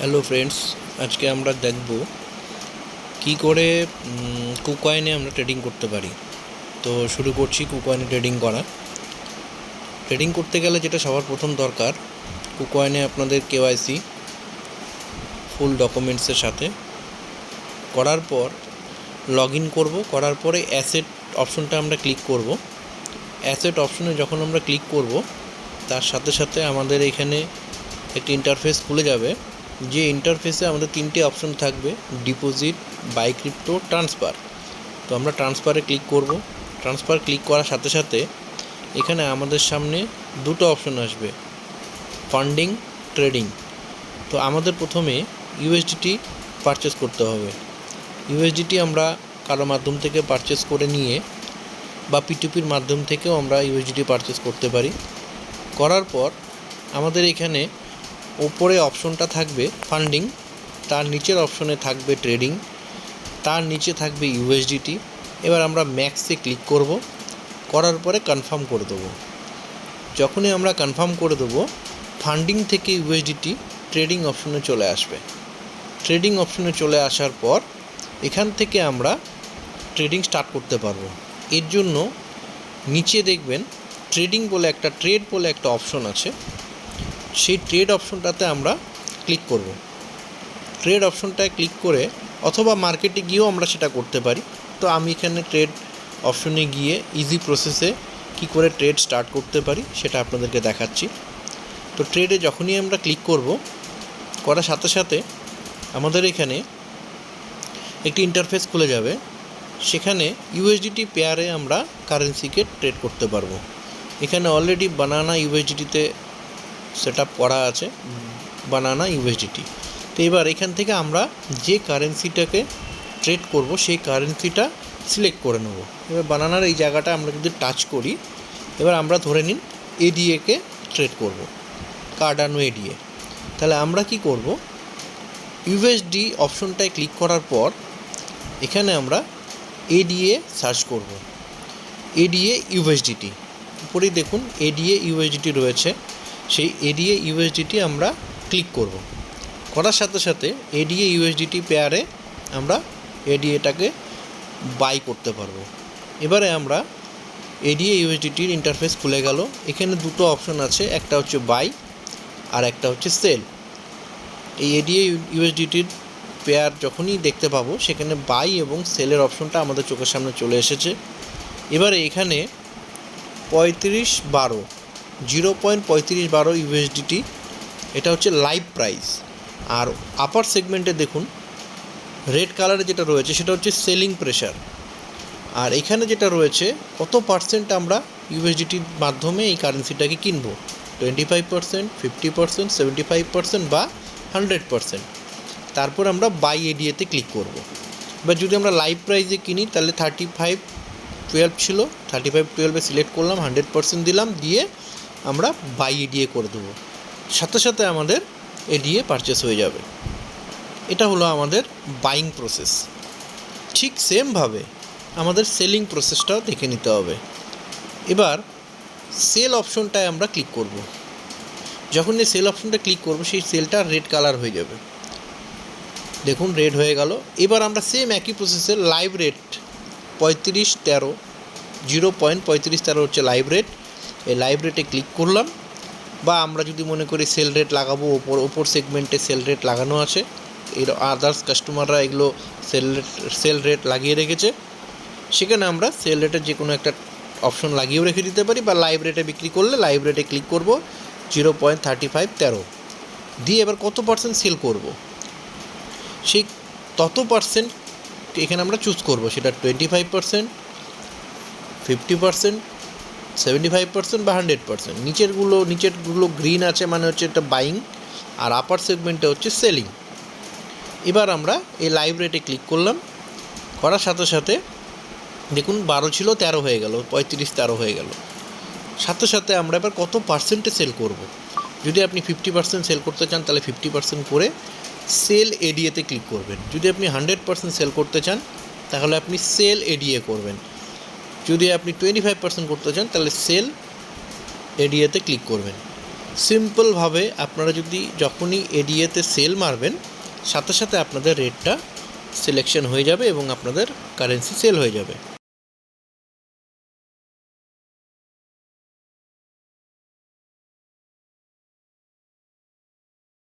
Hello friends, আজকে আমরা দেখব কি করে কুকয়েনে আমরা ট্রেডিং করতে পারি। তো শুরু করছি কুকয়েনে ট্রেডিং করা। ট্রেডিং করতে গেলে যেটা সবার প্রথম দরকার, কুকয়েনে আপনাদের কেওয়াইসি ফুল ডকুমেন্টসের সাথে করার পর লগ ইন করবো। করার পরে অ্যাসেট অপশনটা আমরা ক্লিক করব। অ্যাসেট অপশনে যখন আমরা ক্লিক করব, তার সাথে সাথে আমাদের এখানে একটি ইন্টারফেস খুলে যাবে। যে ইন্টারফেসে আমাদের তিনটে অপশন থাকবে: ডিপোজিট, বাই ক্রিপ্টো, ট্রান্সফার। তো আমরা ট্রান্সফারে ক্লিক করব। ট্রান্সফার ক্লিক করার সাথে সাথে এখানে আমাদের সামনে দুটো অপশন আসবে, ফান্ডিং, ট্রেডিং। তো আমাদের প্রথমে ইউএসডিটি পারচেস করতে হবে। ইউএসডিটি আমরা কারো মাধ্যম থেকে পারচেস করে নিয়ে বা পিটুপির মাধ্যম থেকেও আমরা ইউএসডিটি পারচেস করতে পারি। করার পর আমাদের এখানে ওপরে অপশনটা থাকবে ফান্ডিং, তার নিচের অপশনে থাকবে ট্রেডিং, তার নিচে থাকবে ইউএসডিটি। এবার আমরা ম্যাক্সে ক্লিক করব। করার পরে কনফার্ম করে দেবো। যখনই আমরা কনফার্ম করে দেবো, ফান্ডিং থেকে ইউএসডিটি ট্রেডিং অপশনে চলে আসবে। ট্রেডিং অপশনে চলে আসার পর এখান থেকে আমরা ট্রেডিং স্টার্ট করতে পারবো। এর জন্য নিচে দেখবেন ট্রেডিং বলে ট্রেড বলে একটা অপশন আছে। সেই ট্রেড অপশনটাতে আমরা ক্লিক করব। ট্রেড অপশনটায় ক্লিক করে অথবা মার্কেটে গিয়েও আমরা সেটা করতে পারি। তো আমি এখানে ট্রেড অপশনে গিয়ে ইজি প্রসেসে কি করে ট্রেড স্টার্ট করতে পারি সেটা আপনাদেরকে দেখাচ্ছি। তো ট্রেডে যখনই আমরা ক্লিক করব, করার সাথে সাথে আমাদের এখানে একটি ইন্টারফেস খুলে যাবে। সেখানে ইউএসডিটি পেয়ারে আমরা কারেন্সিকে ট্রেড করতে পারবো। এখানে অলরেডি বানানা ইউএসডিটিতে সেট আপ করা আছে, বানানা ইউএসডিটি। তো এবার এখান থেকে আমরা যে কারেন্সিটাকে ট্রেড করব সেই কারেন্সিটা সিলেক্ট করে নেব। এবার বানানার এই জায়গাটা আমরা যদি টাচ করি, এবার আমরা ধরে নিন এডিএকে ট্রেড করব, কার্ডানো এডিএ। তাহলে আমরা কি করব, ইউএসডি অপশনটায় ক্লিক করার পর এখানে আমরা এডিএ সার্চ করব, এডিএ ইউএসডিটি। উপরেই দেখুন এডিএ ইউএসডিটি রয়েছে। সেই এডিএ ইউএসডিটি আমরা ক্লিক করব। করার সাথে সাথে এডিএ ইউএসডিটি পেয়ারে আমরা এডিএটাকে বাই করতে পারবো। এবারে আমরা এডিএ ইউএসডিটির ইন্টারফেস খুলে গেল। এখানে দুটো অপশন আছে, একটা হচ্ছে বাই আর একটা হচ্ছে সেল। এই এডিএ ইউএসডিটির পেয়ার যখনই দেখতে পাবো, সেখানে বাই এবং সেলের অপশনটা আমাদের চোখের সামনে চলে এসেছে। এবারে এখানে 0.3512 ইউএসডিটি, এটা হচ্ছে লাইভ প্রাইস। আর আপার সেগমেন্টে দেখুন রেড কালারে যেটা রয়েছে সেটা হচ্ছে সেলিং প্রেশার। আর এখানে যেটা রয়েছে কত পার্সেন্ট আমরা ইউএসডিটির মাধ্যমে এই কারেন্সিটাকে কিনবো, 25%, 50%, 75% বা 100%। তারপর আমরা বাই এডিএতে ক্লিক করব। বা যদি আমরা লাইভ প্রাইসে কিনি তাহলে 3512 ছিল, 3512 সিলেক্ট করলাম, 100% দিলাম, দিয়ে আমরা বাই এডিএ করে দেবো। সাথে সাথে আমাদের এডিএ পারচেস হয়ে যাবে। এটা হলো আমাদের বাইং প্রসেস। ঠিক সেমভাবে আমাদের সেলিং প্রসেসটাও দেখে নিতে হবে। এবার সেল অপশনটায় আমরা ক্লিক করব। যখন এই সেল অপশনটা ক্লিক করব, সেই সেলটা রেড কালার হয়ে যাবে। দেখুন রেড হয়ে গেল। এবার আমরা সেম একই প্রসেসে লাইভ রেট 3513, 0.3513 হচ্ছে লাইভ রেট। এই লাইভ রেটে ক্লিক করলাম। বা আমরা যদি মনে করি সেল রেট লাগাবো, ওপর সেগমেন্টে সেল রেট লাগানো আছে, এর আদার্স কাস্টমাররা এগুলো সেল রেট লাগিয়ে রেখেছে, সেখানে আমরা সেল রেটের যে কোনো একটা অপশন লাগিয়েও রেখে দিতে পারি। বা লাইভ রেটে বিক্রি করলে লাইভ রেটে ক্লিক করব, 0.3513 দিয়ে এবার কত পার্সেন্ট সেল করব, সেই তত পার্সেন্ট এখানে আমরা চুজ করব। সেটা 25%, 50%, 75% বা 100%। নিচেরগুলো গ্রিন আছে, মানে হচ্ছে এটা বাইং, আর আপার সেগমেন্টে হচ্ছে সেলিং। এবার আমরা এই লাইভ রেটে ক্লিক করলাম। করার সাথে সাথে দেখুন 12 ছিল 13 হয়ে গেল, 3513 হয়ে গেল। সাথে সাথে আমরা এবার কত পার্সেন্টে সেল করব। যদি আপনি 50% সেল করতে চান তাহলে 50% করে সেল এডিএতে ক্লিক করবেন। যদি আপনি 100% সেল করতে চান তাহলে আপনি সেল এডিএ করবেন। যদি আপনি 25% করতে চান তাহলে সেল এডিএতে ক্লিক করবেন। সিম্পলভাবে আপনারা যদি যখনই এডিএতে সেল মারবেন সাথে সাথে আপনাদের রেটটা সিলেকশন হয়ে যাবে এবং আপনাদের কারেন্সি সেল হয়ে যাবে।